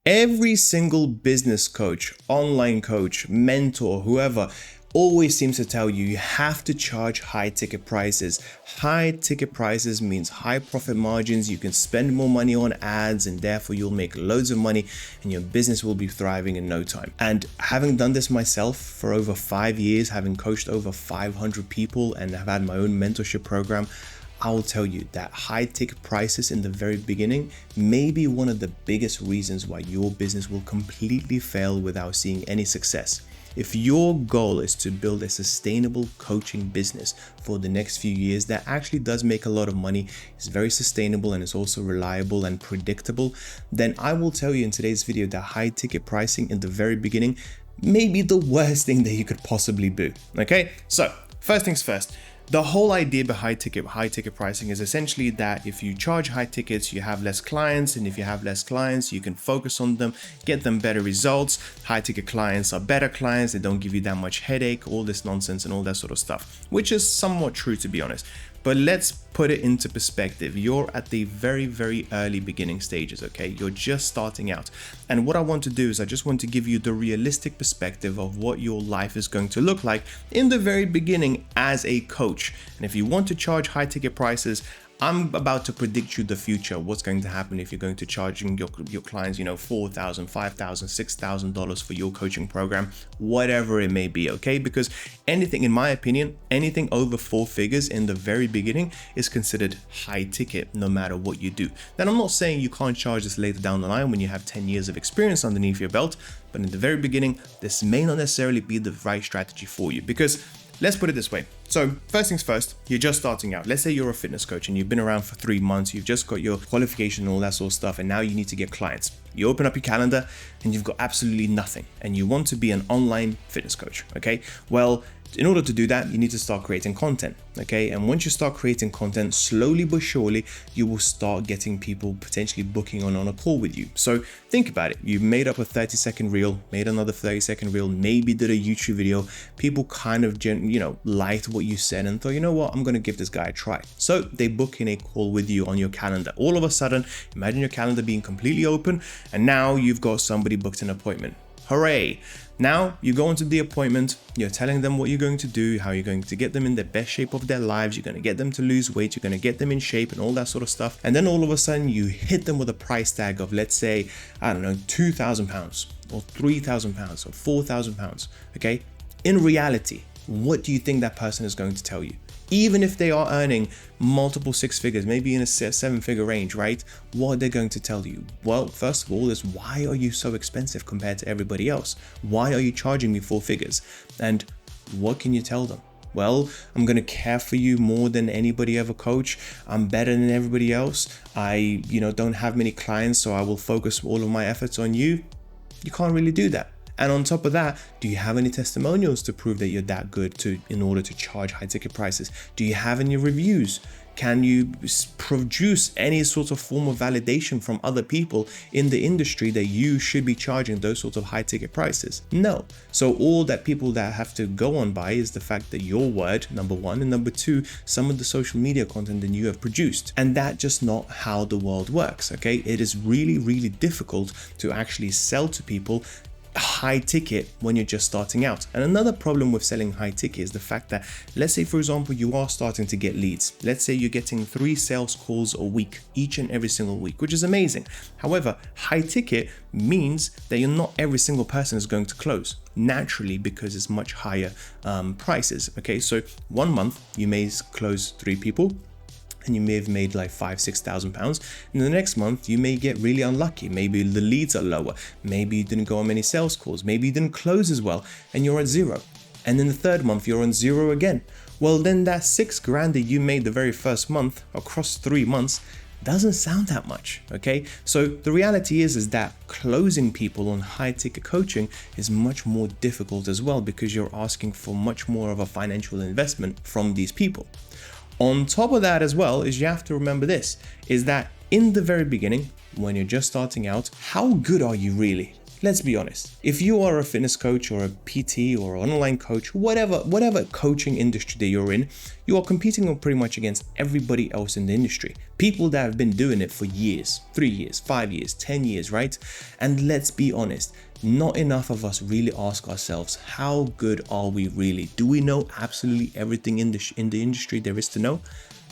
Every single business coach, online coach, mentor, whoever always seems to tell you have to charge high ticket prices. High ticket prices means high profit margins. You can spend more money on ads and therefore you'll make loads of money and your business will be thriving in no time. And having done this myself for over 5 years, having coached over 500 people and have had my own mentorship program, I will tell you that high ticket prices in the very beginning may be one of the biggest reasons why your business will completely fail without seeing any success. If your goal is to build a sustainable coaching business for the next few years that actually does make a lot of money, is very sustainable and is also reliable and predictable, then I will tell you in today's video that high ticket pricing in the very beginning may be the worst thing that you could possibly do. Okay, so first things first. The whole idea behind high ticket pricing is essentially that if you charge high tickets, you have less clients, and if you have less clients, you can focus on them, get them better results. High ticket clients are better clients, they don't give you that much headache, all this nonsense and all that sort of stuff, which is somewhat true, to be honest. But let's put it into perspective. You're at the very, very early beginning stages, okay? You're just starting out. And what I want to do is I just want to give you the realistic perspective of what your life is going to look like in the very beginning as a coach. And if you want to charge high ticket prices, I'm about to predict you the future, what's going to happen if you're going to charging your clients, $4,000, $5,000, $6,000 for your coaching program, whatever it may be, okay? Because anything, in my opinion, anything over 4 figures in the very beginning is considered high ticket, no matter what you do. Then I'm not saying you can't charge this later down the line when you have 10 years of experience underneath your belt, but in the very beginning, this may not necessarily be the right strategy for you, because let's put it this way. So first things first, you're just starting out. Let's say you're a fitness coach and you've been around for 3 months, you've just got your qualification and all that sort of stuff, and now you need to get clients. You open up your calendar and you've got absolutely nothing, and you want to be an online fitness coach, okay? Well, in order to do that, you need to start creating content, okay? And once you start creating content, slowly but surely, you will start getting people potentially booking on a call with you. So think about it. You made up a 30-second reel, made another 30-second reel, maybe did a YouTube video. People kind of, liked what you said and thought, you know what, I'm going to give this guy a try. So they book in a call with you on your calendar. All of a sudden, imagine your calendar being completely open, and now you've got somebody booked an appointment. Hooray! Now you go into the appointment, you're telling them what you're going to do, how you're going to get them in the best shape of their lives, you're going to get them to lose weight, you're going to get them in shape and all that sort of stuff. And then all of a sudden you hit them with a price tag of, let's say, I don't know, £2,000 or £3,000 or £4,000, okay? In reality, what do you think that person is going to tell you? Even if they are earning multiple 6 figures, maybe in a 7-figure range, right? What are they going to tell you? Well, first of all is, why are you so expensive compared to everybody else? Why are you charging me 4 figures? And what can you tell them? Well, I'm going to care for you more than anybody ever coach. I'm better than everybody else. I, don't have many clients, so I will focus all of my efforts on you. You can't really do that. And on top of that, do you have any testimonials to prove that you're that good in order to charge high ticket prices? Do you have any reviews? Can you produce any sort of form of validation from other people in the industry that you should be charging those sorts of high ticket prices? No. So all that people that have to go on by is the fact that your word, number one, and number two, some of the social media content that you have produced. And that's just not how the world works, okay? It is really, really difficult to actually sell to people high ticket when you're just starting out. And another problem with selling high ticket is the fact that, let's say for example, you are starting to get leads. Let's say you're getting 3 sales calls a week, each and every single week, which is amazing. However, high ticket means that not every single person is going to close naturally, because it's much higher prices. Okay, so 1 month you may close 3 people, and you may have made like £5,000-6,000. And the next month you may get really unlucky. Maybe the leads are lower. Maybe you didn't go on many sales calls. Maybe you didn't close as well and you're at 0. And then the third month you're on 0 again. Well, then that $6,000 that you made the very first month across 3 months doesn't sound that much, okay? So the reality is that closing people on high ticket coaching is much more difficult as well, because you're asking for much more of a financial investment from these people. On top of that as well is, you have to remember this, is that in the very beginning, when you're just starting out, how good are you really? let's be honest. If you are a fitness coach or a PT or an online coach, whatever coaching industry that you're in, you are competing pretty much against everybody else in the industry. People that have been doing it for years, 3 years, 5 years, 10 years, right? And let's be honest, not enough of us really ask ourselves, how good are we really? Do we know absolutely everything in the industry there is to know?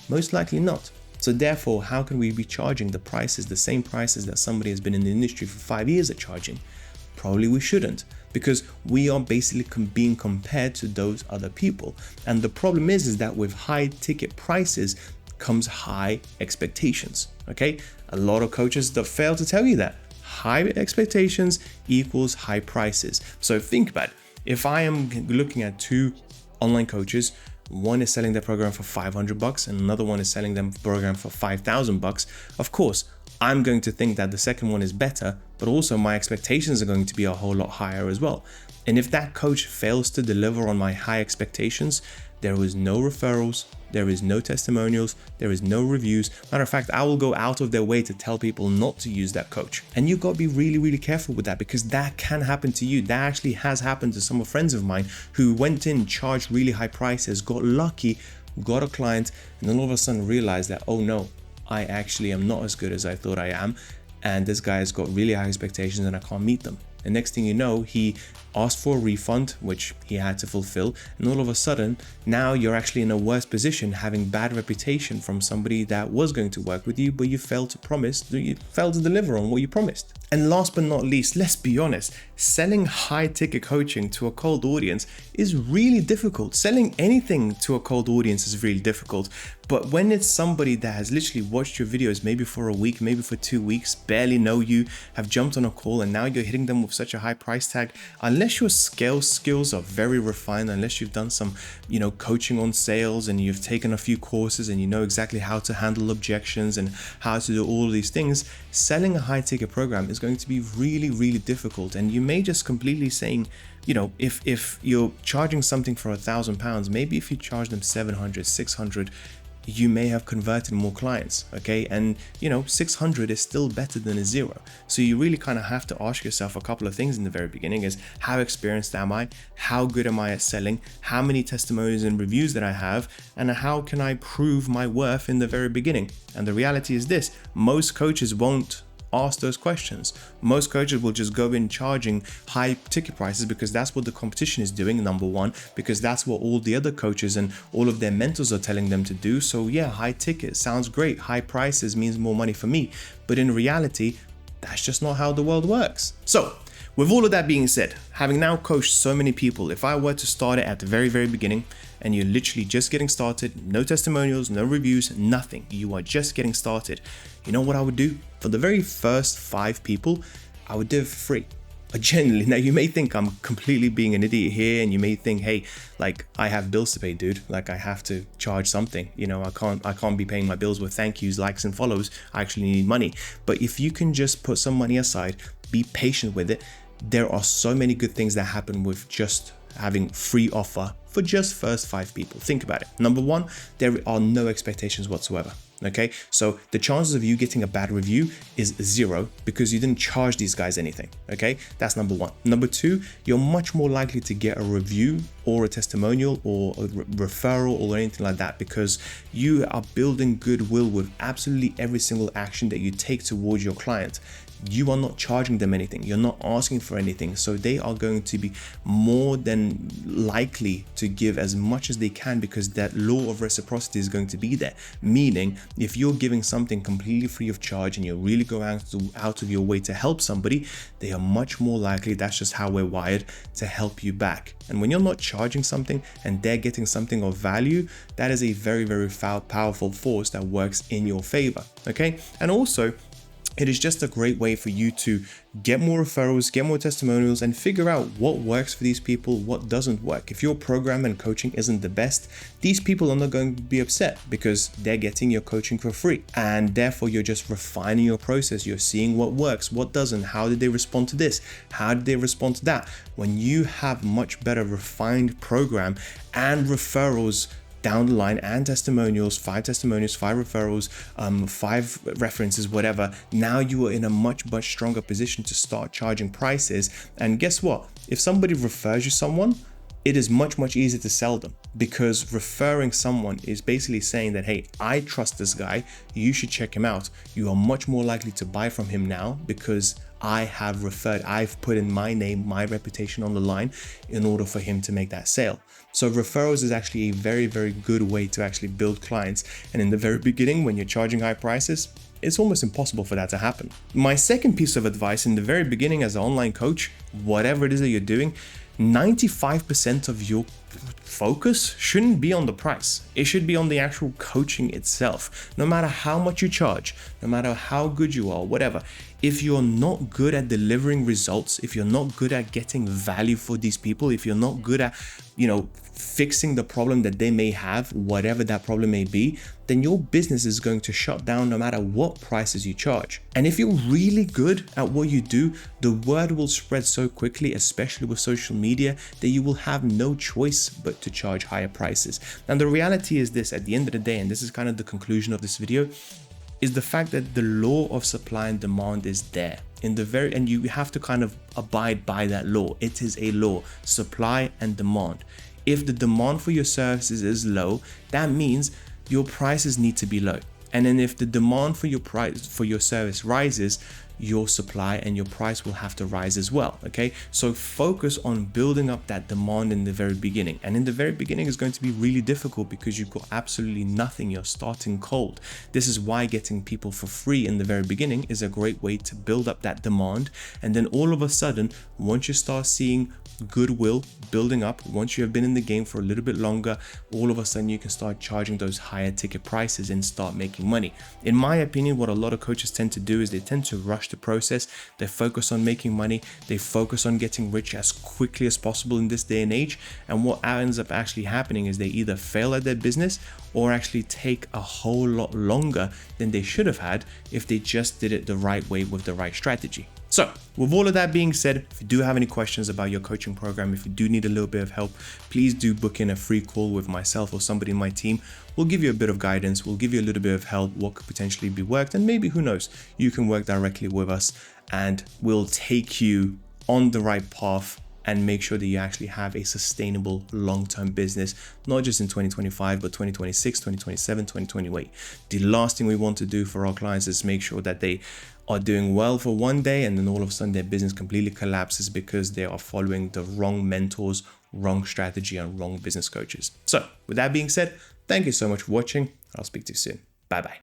Most likely not. So therefore, how can we be charging the prices, the same prices that somebody has been in the industry for 5 years are charging? Probably we shouldn't, because we are basically being compared to those other people. And the problem is that with high ticket prices comes high expectations, okay? A lot of coaches that fail to tell you that. High expectations equals high prices. So think about it. If I am looking at 2 online coaches, one is selling their program for $500 and another one is selling them program for $5,000. Of course, I'm going to think that the second one is better, but also my expectations are going to be a whole lot higher as well. And if that coach fails to deliver on my high expectations, there is no referrals, there is no testimonials, there is no reviews. Matter of fact, I will go out of their way to tell people not to use that coach. And you've got to be really, really careful with that, because that can happen to you. That actually has happened to some friends of mine who went in, charged really high prices, got lucky, got a client, and then all of a sudden realized that, oh no, I actually am not as good as I thought I am. And this guy has got really high expectations and I can't meet them. And next thing you know, he asked for a refund, which he had to fulfill. And all of a sudden, now you're actually in a worse position, having bad reputation from somebody that was going to work with you, but you failed to deliver on what you promised. And last but not least, let's be honest, selling high ticket coaching to a cold audience is really difficult. Selling anything to a cold audience is really difficult. But when it's somebody that has literally watched your videos maybe for a week, maybe for 2 weeks, barely know you, have jumped on a call, and now you're hitting them with such a high price tag, unless your skills are very refined, unless you've done some, coaching on sales and you've taken a few courses and you know exactly how to handle objections and how to do all of these things, selling a high ticket program is going to be really, really difficult. And you may just completely saying, if you're charging something for £1,000, maybe if you charge them 700, 600, you may have converted more clients, okay? And 600 is still better than a 0. So you really kind of have to ask yourself a couple of things in the very beginning: is how experienced am I? How good am I at selling? How many testimonials and reviews that I have? And how can I prove my worth in the very beginning? And the reality is this: most coaches won't ask those questions. Most coaches will just go in charging high ticket prices because that's what the competition is doing, number one, because that's what all the other coaches and all of their mentors are telling them to do. So yeah, high ticket sounds great. High prices means more money for me. But in reality, that's just not how the world works. So with all of that being said, having now coached so many people, if I were to start it at the very, very beginning and you're literally just getting started, no testimonials, no reviews, nothing, you are just getting started, you know what I would do? For the very first 5 people, I would do it for free. But genuinely, now you may think I'm completely being an idiot here, and you may think, hey, like, I have bills to pay, dude. Like, I have to charge something. I can't be paying my bills with thank yous, likes and follows. I actually need money. But if you can just put some money aside, be patient with it, there are so many good things that happen with just having free offer for just first 5 people. Think about it. Number one, there are no expectations whatsoever. Okay, so the chances of you getting a bad review is 0 because you didn't charge these guys anything. Okay, that's number one. Number two, you're much more likely to get a review or a testimonial or a referral or anything like that because you are building goodwill with absolutely every single action that you take towards your client. You are not charging them anything. You're not asking for anything. So they are going to be more than likely to give as much as they can because that law of reciprocity is going to be there. Meaning, if you're giving something completely free of charge and you're really going out of your way to help somebody, they are much more likely, that's just how we're wired, to help you back. And when you're not charging something and they're getting something of value, that is a very, very powerful force that works in your favor. Okay. And also, it is just a great way for you to get more referrals, get more testimonials, and figure out what works for these people, what doesn't work. If your program and coaching isn't the best, these people are not going to be upset because they're getting your coaching for free. And therefore, you're just refining your process. You're seeing what works, what doesn't, how did they respond to this, how did they respond to that. When you have much better refined program and referrals down the line, and testimonials, 5 referrals, 5 references, whatever, now you are in a much stronger position to start charging prices. And guess what? If somebody refers you someone, it is much easier to sell them, because referring someone is basically saying that, hey, I trust this guy, you should check him out. You are much more likely to buy from him now because I have referred, I've put in my name, my reputation on the line in order for him to make that sale. So referrals is actually a very good way to actually build clients. And in the very beginning, when you're charging high prices, it's almost impossible for that to happen. My second piece of advice in the very beginning as an online coach, whatever it is that you're doing, 95% of your focus shouldn't be on the price. It should be on the actual coaching itself. No matter how much you charge, no matter how good you are, whatever, if you're not good at delivering results, if you're not good at getting value for these people, if you're not good at, fixing the problem that they may have, whatever that problem may be, then your business is going to shut down no matter what prices you charge. And if you're really good at what you do, the word will spread so quickly, especially with social media, that you will have no choice but to charge higher prices. And the reality is this, at the end of the day, and this is kind of the conclusion of this video, is the fact that the law of supply and demand is there and you have to kind of abide by that law. It is a law, supply and demand. If the demand for your services is low, that means your prices need to be low. And then if the demand for your service rises, your supply and your price will have to rise as well. Okay, so focus on building up that demand in the very beginning. And in the very beginning is going to be really difficult because you've got absolutely nothing. You're starting cold. This is why getting people for free in the very beginning is a great way to build up that demand. And then all of a sudden, once you start seeing goodwill building up, once you have been in the game for a little bit longer, all of a sudden you can start charging those higher ticket prices and start making money. In my opinion, what a lot of coaches tend to do is they tend to rush the process. They focus on making money. They focus on getting rich as quickly as possible in this day and age. And what ends up actually happening is they either fail at their business or actually take a whole lot longer than they should have had if they just did it the right way with the right strategy. So with all of that being said, if you do have any questions about your coaching program, if you do need a little bit of help, please do book in a free call with myself or somebody in my team. We'll give you a bit of guidance. We'll give you a little bit of help, what could potentially be worked, and maybe, who knows, you can work directly with us and we'll take you on the right path and make sure that you actually have a sustainable long-term business, not just in 2025, but 2026, 2027, 2028. The last thing we want to do for our clients is make sure that they are doing well for one day and then all of a sudden their business completely collapses because they are following the wrong mentors, wrong strategy, and wrong business coaches. So with that being said, thank you so much for watching. I'll speak to you soon. Bye-bye.